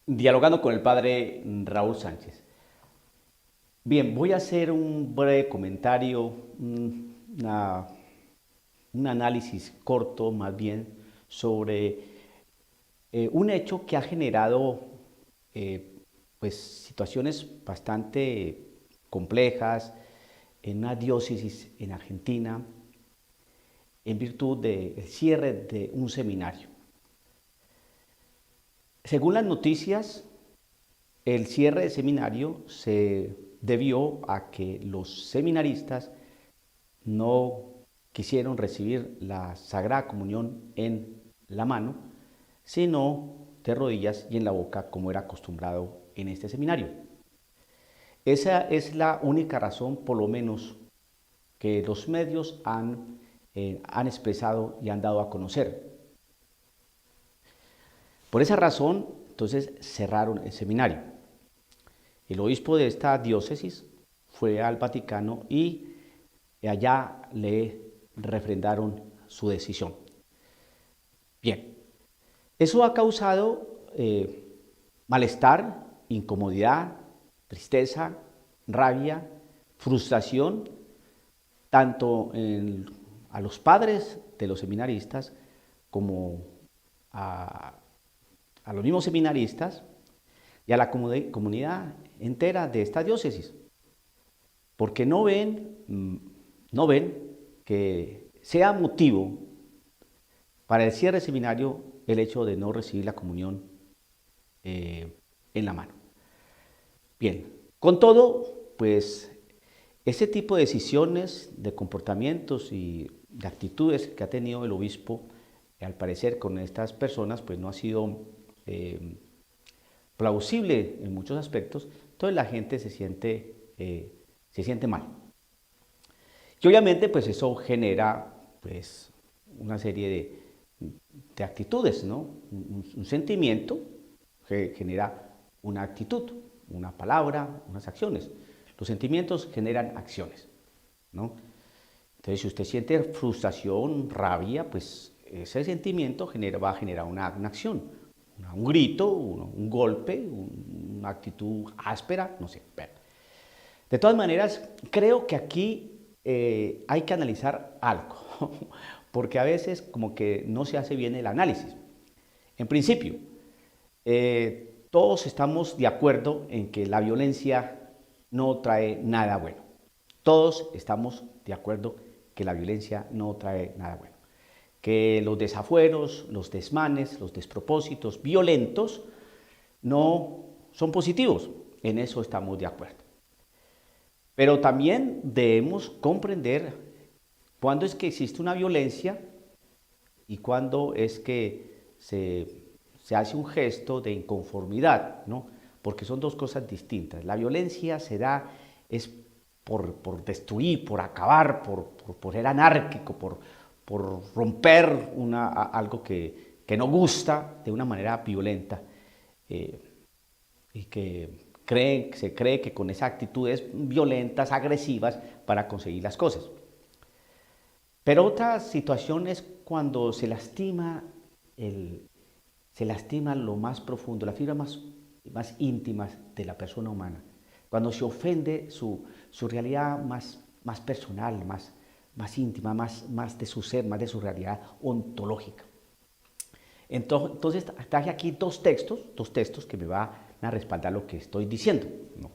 Dialogando con el padre Raúl Sánchez. Bien, voy a hacer un breve comentario, un análisis corto más bien sobre un hecho que ha generado pues, situaciones bastante complejas en una diócesis en Argentina en virtud del cierre de un seminario. Según las noticias, el cierre del seminario se debió a que los seminaristas no quisieron recibir la Sagrada Comunión en la mano, sino de rodillas y en la boca, como era acostumbrado en este seminario. Esa es la única razón, por lo menos, que los medios han expresado y han dado a conocer. Por esa razón, entonces cerraron el seminario. El obispo de esta diócesis fue al Vaticano y allá le refrendaron su decisión. Bien, eso ha causado malestar, incomodidad, tristeza, rabia, frustración, tanto a los padres de los seminaristas como a, a los mismos seminaristas y a la comunidad entera de esta diócesis, porque no ven que sea motivo para el cierre del seminario el hecho de no recibir la comunión en la mano. Bien, con todo, pues ese tipo de decisiones, de comportamientos y de actitudes que ha tenido el obispo, al parecer con estas personas, pues no ha sido plausible en muchos aspectos, entonces la gente se siente mal. Y obviamente pues eso genera pues una serie de actitudes, ¿no? Un sentimiento que genera una actitud, una palabra, unas acciones. Los sentimientos generan acciones, ¿no? Entonces si usted siente frustración, rabia, pues ese sentimiento va a generar una acción, un grito, un golpe, una actitud áspera, no sé. De todas maneras, creo que aquí hay que analizar algo, porque a veces como que no se hace bien el análisis. En principio, todos estamos de acuerdo en que la violencia no trae nada bueno. Todos estamos de acuerdo que la violencia no trae nada bueno. Que los desafueros, los desmanes, los despropósitos violentos no son positivos. En eso estamos de acuerdo. Pero también debemos comprender cuándo es que existe una violencia y cuándo es que se hace un gesto de inconformidad, ¿no? Porque son dos cosas distintas. La violencia se da es por destruir, por acabar, por ser anárquico, por romper algo que no gusta de una manera violenta y que se cree que con esas actitudes violentas, agresivas, para conseguir las cosas. Pero otra situación es cuando se lastima lo más profundo, las fibras más íntimas de la persona humana. Cuando se ofende su realidad más personal, más íntima, más de su ser, más de su realidad ontológica. Entonces traje aquí dos textos que me van a respaldar lo que estoy diciendo, ¿no?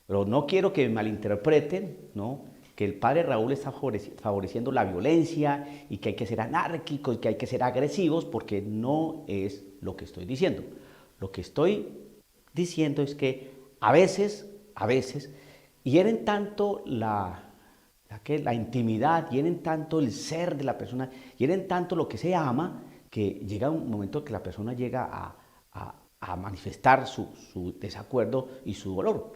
Pero no quiero que me malinterpreten, ¿no? Que el padre Raúl está favoreciendo la violencia y que hay que ser anárquicos y que hay que ser agresivos, porque no es lo que estoy diciendo. Lo que estoy diciendo es que a veces, hieren tanto la intimidad, hieren tanto el ser de la persona, hieren tanto lo que se ama, que llega un momento que la persona llega a manifestar su desacuerdo y su dolor.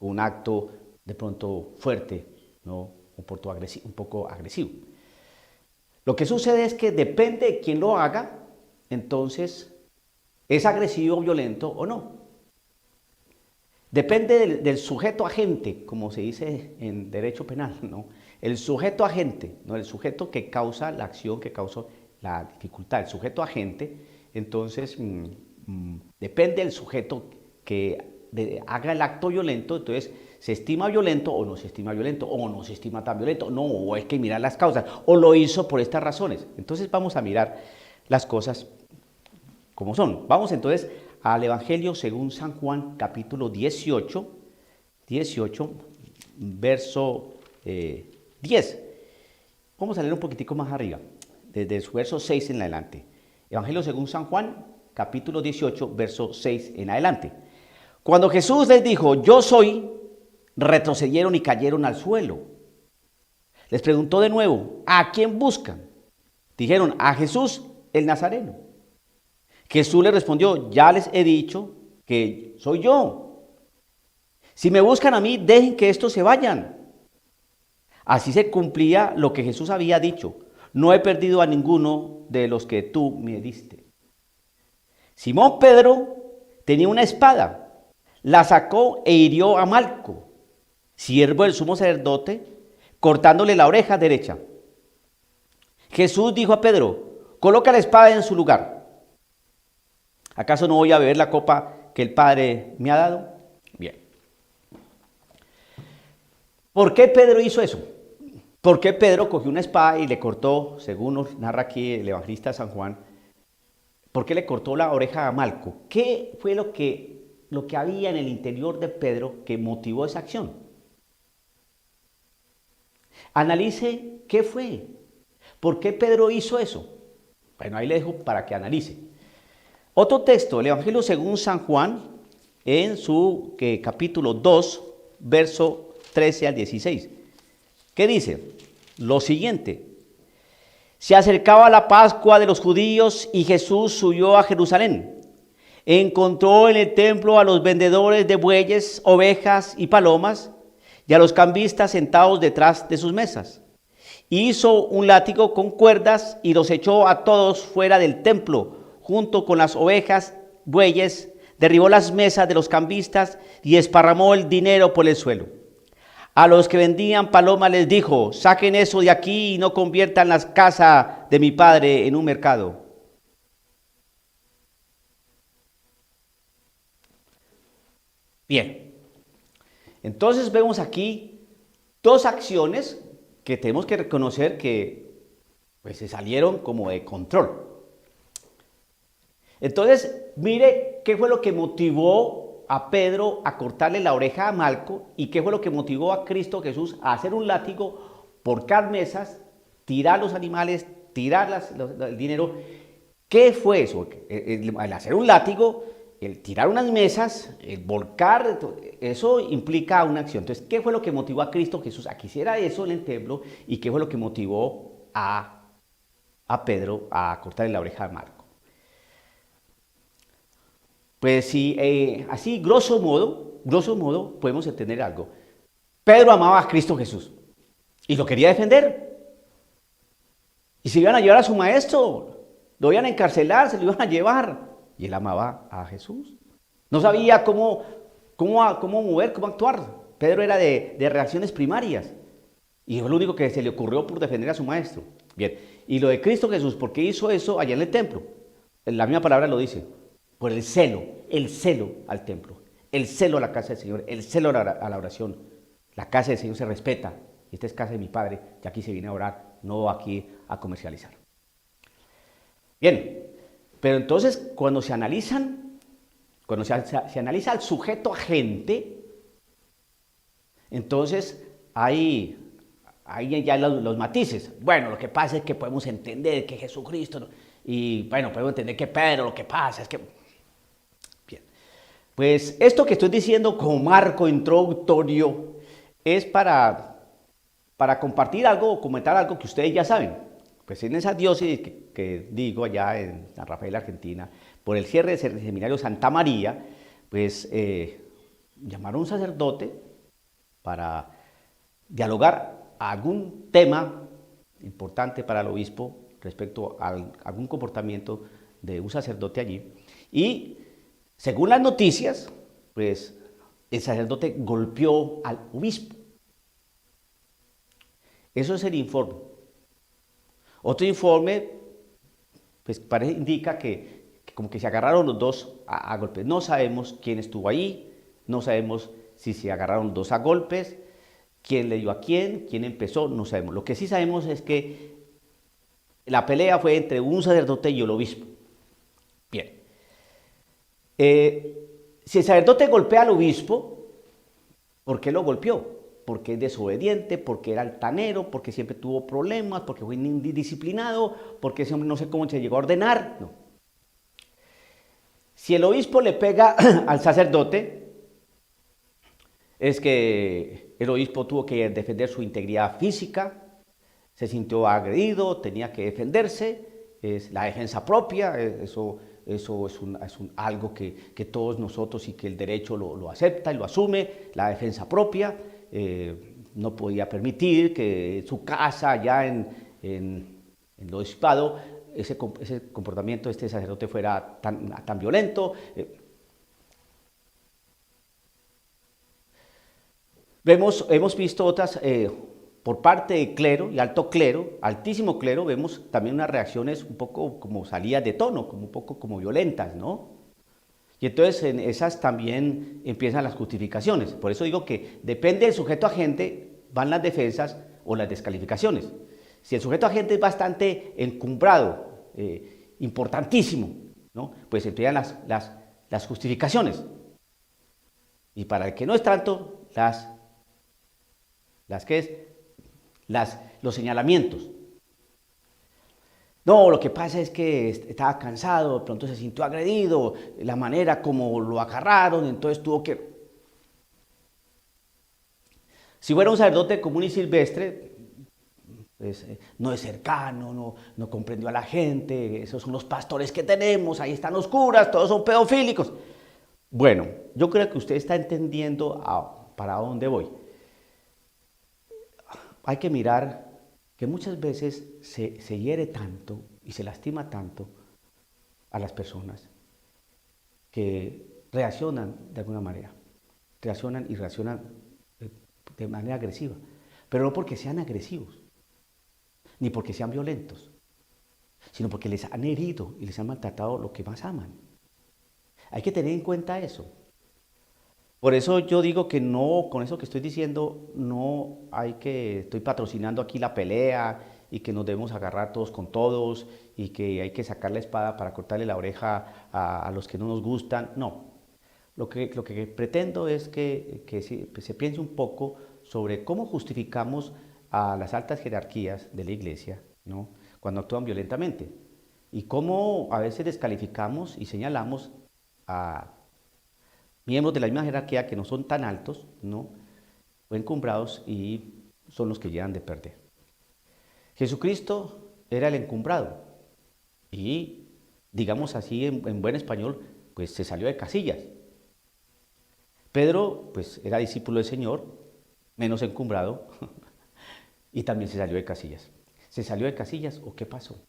Un acto de pronto fuerte, ¿no? Un poco agresivo. Lo que sucede es que depende de quién lo haga, entonces es agresivo, violento o no. Depende del sujeto agente, como se dice en derecho penal, ¿no? El sujeto agente, no el sujeto que causa la acción, que causa la dificultad, el sujeto agente, entonces depende del sujeto que haga el acto violento, entonces se estima violento o no se estima violento, o no se estima tan violento, no, o hay que mirar las causas, o lo hizo por estas razones. Entonces vamos a mirar las cosas como son. Vamos entonces al Evangelio según San Juan, capítulo 18, verso 10. Vamos a leer un poquitico más arriba, desde su verso 6 en adelante. Evangelio según San Juan, capítulo 18, verso 6 en adelante. Cuando Jesús les dijo, yo soy, retrocedieron y cayeron al suelo. Les preguntó de nuevo, ¿a quién buscan? Dijeron, a Jesús el Nazareno. Jesús les respondió, ya les he dicho que soy yo. Si me buscan a mí, dejen que estos se vayan. Así se cumplía lo que Jesús había dicho. No he perdido a ninguno de los que tú me diste. Simón Pedro tenía una espada. La sacó e hirió a Malco, siervo del sumo sacerdote, cortándole la oreja derecha. Jesús dijo a Pedro, coloca la espada en su lugar. ¿Acaso no voy a beber la copa que el Padre me ha dado? Bien. ¿Por qué Pedro hizo eso? ¿Por qué Pedro cogió una espada y le cortó, según nos narra aquí el evangelista San Juan, por qué le cortó la oreja a Malco? ¿Qué fue lo que había en el interior de Pedro que motivó esa acción? Analice qué fue. ¿Por qué Pedro hizo eso? Bueno, ahí le dejo para que analice. Otro texto, el Evangelio según San Juan, en su capítulo 2, verso 13 al 16. ¿Qué dice? Lo siguiente. Se acercaba la Pascua de los judíos y Jesús subió a Jerusalén. Encontró en el templo a los vendedores de bueyes, ovejas y palomas y a los cambistas sentados detrás de sus mesas. Hizo un látigo con cuerdas y los echó a todos fuera del templo, junto con las ovejas, bueyes, derribó las mesas de los cambistas y esparramó el dinero por el suelo. A los que vendían palomas les dijo, saquen eso de aquí y no conviertan la casa de mi padre en un mercado. Bien, entonces vemos aquí dos acciones que tenemos que reconocer que pues, se salieron como de control. Entonces, mire qué fue lo que motivó a Pedro a cortarle la oreja a Malco y qué fue lo que motivó a Cristo Jesús a hacer un látigo por cada mesas, tirar los animales, tirar el dinero. ¿Qué fue eso? El hacer un látigo, el tirar unas mesas, el volcar, eso implica una acción. Entonces, ¿qué fue lo que motivó a Cristo Jesús a que hiciera eso en el templo? ¿Y qué fue lo que motivó a Pedro a cortarle la oreja a Malco? Pues sí, así grosso modo, podemos entender algo. Pedro amaba a Cristo Jesús y lo quería defender. Y se iban a llevar a su maestro, lo iban a encarcelar, se lo iban a llevar. Y él amaba a Jesús. No sabía cómo mover, cómo actuar. Pedro era de reacciones primarias. Y fue lo único que se le ocurrió por defender a su maestro. Bien, y lo de Cristo Jesús, ¿por qué hizo eso allá en el templo? La misma palabra lo dice. Por el celo al templo, el celo a la casa del Señor, el celo a la oración. La casa del Señor se respeta. Y esta es casa de mi Padre, y aquí se viene a orar, no aquí a comercializar. Bien, pero entonces cuando se analiza al sujeto agente, entonces hay ya los matices. Bueno, lo que pasa es que podemos entender que Jesucristo, y bueno, podemos entender que Pedro, lo que pasa es que... Bien, pues esto que estoy diciendo como marco introductorio es para compartir algo o comentar algo que ustedes ya saben. Pues en esa diócesis que digo allá en San Rafael, Argentina, por el cierre del seminario Santa María, pues llamaron a un sacerdote para dialogar algún tema importante para el obispo respecto a algún comportamiento de un sacerdote allí. Y según las noticias, pues el sacerdote golpeó al obispo. Eso es el informe. Otro informe, pues indica que como que se agarraron los dos a golpes. No sabemos quién estuvo ahí, no sabemos si se agarraron los dos a golpes, quién le dio a quién empezó, no sabemos. Lo que sí sabemos es que la pelea fue entre un sacerdote y el obispo. Bien. Si el sacerdote golpea al obispo, ¿por qué lo golpeó? Porque es desobediente, porque era altanero, porque siempre tuvo problemas, porque fue indisciplinado, porque ese hombre no sé cómo se llegó a ordenar. No. Si el obispo le pega al sacerdote, es que el obispo tuvo que defender su integridad física, se sintió agredido, tenía que defenderse, es la defensa propia, eso es algo que todos nosotros y que el derecho lo acepta y lo asume, la defensa propia. No podía permitir que su casa allá en el obispado ese comportamiento de este sacerdote fuera tan violento. Hemos visto otras, por parte de clero y alto clero, altísimo clero, vemos también unas reacciones un poco como salidas de tono, como un poco como violentas, ¿no? Y entonces en esas también empiezan las justificaciones. Por eso digo que depende del sujeto agente, van las defensas o las descalificaciones. Si el sujeto agente es bastante encumbrado, importantísimo, ¿no? Pues empiezan las justificaciones. Y para el que no es tanto, los señalamientos. No, lo que pasa es que estaba cansado, de pronto se sintió agredido, la manera como lo agarraron, entonces tuvo que... Si fuera un sacerdote común y silvestre, pues, no es cercano, no comprendió a la gente, esos son los pastores que tenemos, ahí están los curas, todos son pedofílicos. Bueno, yo creo que usted está entendiendo para dónde voy. Hay que mirar que muchas veces se hiere tanto y se lastima tanto a las personas que reaccionan de alguna manera, reaccionan de manera agresiva, pero no porque sean agresivos, ni porque sean violentos, sino porque les han herido y les han maltratado lo que más aman. Hay que tener en cuenta eso. Por eso yo digo que no, con eso que estoy diciendo, no estoy patrocinando aquí la pelea y que nos debemos agarrar todos con todos y que hay que sacar la espada para cortarle la oreja a los que no nos gustan. No, lo que pretendo es que se piense un poco sobre cómo justificamos a las altas jerarquías de la iglesia, ¿no?, cuando actúan violentamente, y cómo a veces descalificamos y señalamos a miembros de la misma jerarquía que no son tan altos, ¿no?, o encumbrados, y son los que llegan de perder. Jesucristo era el encumbrado y, digamos así en buen español, pues se salió de casillas. Pedro, pues era discípulo del Señor, menos encumbrado, y también se salió de casillas. ¿Se salió de casillas o qué pasó?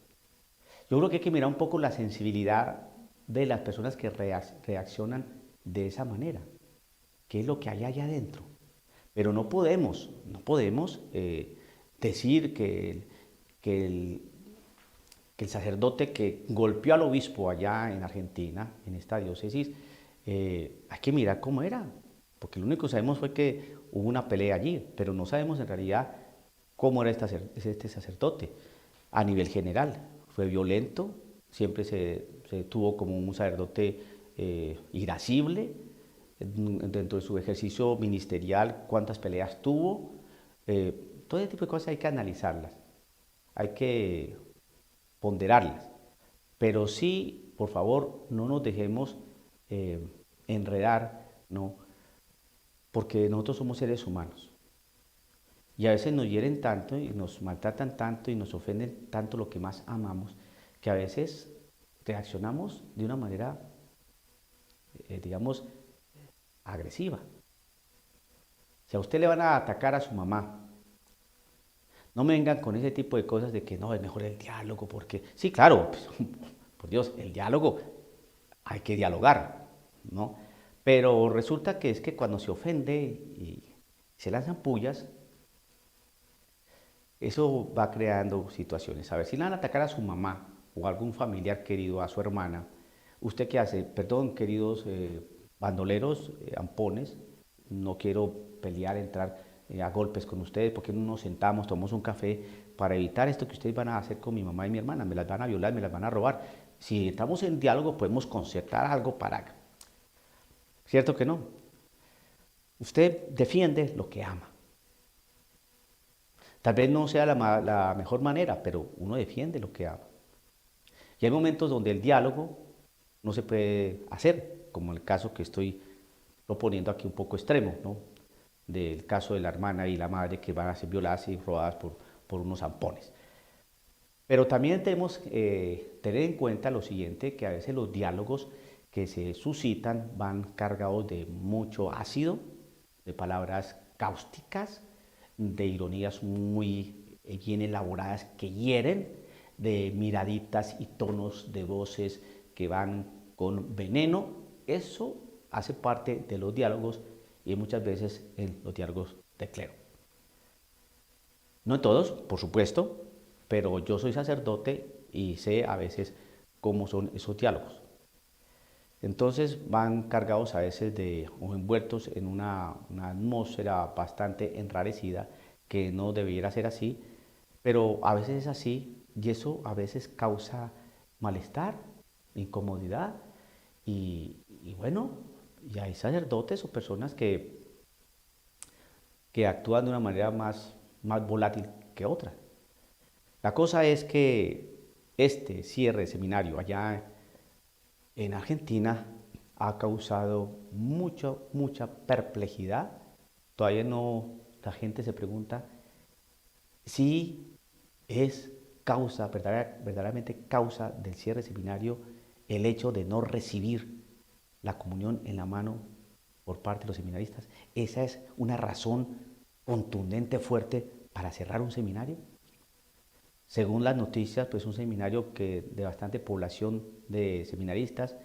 Yo creo que hay que mirar un poco la sensibilidad de las personas que reaccionan de esa manera. ¿Qué es lo que hay allá adentro? Pero no podemos decir que el sacerdote que golpeó al obispo allá en Argentina, en esta diócesis, hay que mirar cómo era, porque lo único que sabemos fue que hubo una pelea allí, pero no sabemos en realidad cómo era este sacerdote a nivel general. Fue violento, siempre se tuvo como un sacerdote irascible dentro de su ejercicio ministerial, cuántas peleas tuvo. Todo ese tipo de cosas hay que analizarlas, hay que ponderarlas, pero sí, por favor, no nos dejemos enredar, ¿no?, porque nosotros somos seres humanos y a veces nos hieren tanto y nos maltratan tanto y nos ofenden tanto lo que más amamos, que a veces reaccionamos de una manera, digamos, agresiva. Si a usted le van a atacar a su mamá, no me vengan con ese tipo de cosas de que no, es mejor el diálogo, porque sí, claro, pues, por Dios, el diálogo, hay que dialogar, ¿no? Pero resulta que es que cuando se ofende y se lanzan pullas, eso va creando situaciones. A ver, si le van a atacar a su mamá o a algún familiar querido, a su hermana, ¿Usted qué hace? Perdón, queridos bandoleros, ampones, no quiero pelear, entrar a golpes con ustedes, porque no nos sentamos, tomamos un café para evitar esto que ustedes van a hacer con mi mamá y mi hermana, me las van a violar, me las van a robar. Si estamos en diálogo podemos concertar algo para... ¿Cierto que no? Usted defiende lo que ama. Tal vez no sea la mejor manera, pero uno defiende lo que ama. Y hay momentos donde el diálogo no se puede hacer, como el caso que estoy proponiendo aquí un poco extremo, ¿no? Del caso de la hermana y la madre que van a ser violadas y robadas por unos zampones. Pero también tenemos que tener en cuenta lo siguiente, que a veces los diálogos que se suscitan van cargados de mucho ácido, de palabras cáusticas, de ironías muy bien elaboradas que hieren, de miraditas y tonos de voces que van con veneno. Eso hace parte de los diálogos y muchas veces en los diálogos de clero. No en todos, por supuesto, pero yo soy sacerdote y sé a veces cómo son esos diálogos. Entonces van cargados a veces de o envueltos en una atmósfera bastante enrarecida que no debiera ser así, pero a veces es así y eso a veces causa malestar, incomodidad y bueno, y hay sacerdotes o personas que actúan de una manera más volátil que otra. La cosa es que este cierre de seminario allá en Argentina ha causado mucha perplejidad. Todavía no, la gente se pregunta si es causa, verdaderamente causa del cierre del seminario el hecho de no recibir la comunión en la mano por parte de los seminaristas. Esa es una razón contundente, fuerte para cerrar un seminario. Según las noticias, pues un seminario que de bastante población de seminaristas,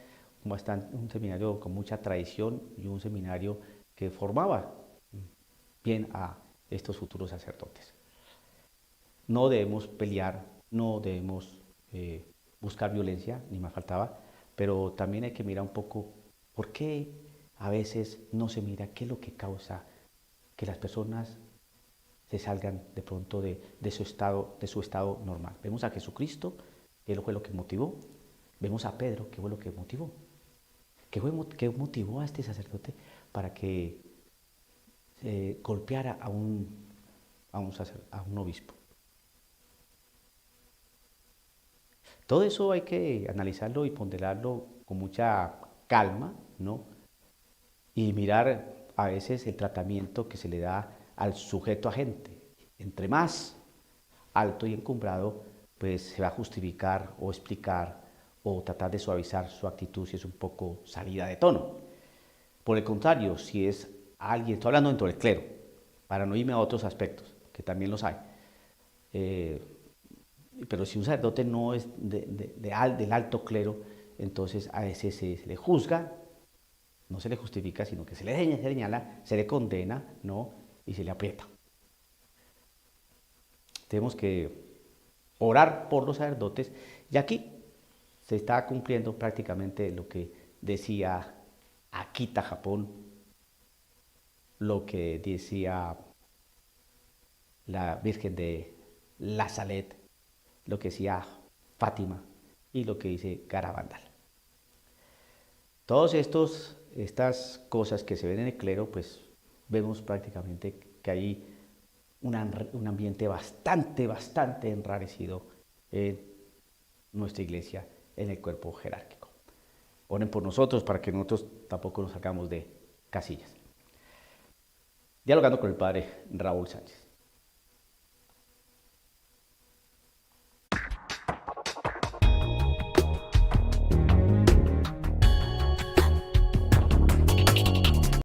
un seminario con mucha tradición y un seminario que formaba bien a estos futuros sacerdotes. No debemos pelear, no debemos buscar violencia, ni más faltaba, pero también hay que mirar un poco por qué a veces no se mira qué es lo que causa que las personas se salgan de pronto de su estado normal. Vemos a Jesucristo, que fue lo que motivó. Vemos a Pedro, que fue lo que motivó. ¿Qué motivó a este sacerdote para que golpeara a un obispo? Todo eso hay que analizarlo y ponderarlo con mucha calma, ¿no? Y mirar a veces el tratamiento que se le da al sujeto agente. Entre más alto y encumbrado, pues se va a justificar o explicar o tratar de suavizar su actitud si es un poco salida de tono. Por el contrario, si es alguien, estoy hablando dentro del clero, para no irme a otros aspectos, que también los hay, eh, pero si un sacerdote no es del alto clero, entonces a veces se le juzga, no se le justifica, sino que se le señala, se le condena, ¿no? Y se le aprieta. Tenemos que orar por los sacerdotes y aquí se está cumpliendo prácticamente lo que decía Akita, Japón, lo que decía la Virgen de La Salette, lo que decía Fátima y lo que dice Garabandal. Todas estas cosas que se ven en el clero, pues vemos prácticamente que hay un ambiente bastante enrarecido en nuestra iglesia, en el cuerpo jerárquico. Oren por nosotros para que nosotros tampoco nos salgamos de casillas. Dialogando con el padre Raúl Sánchez.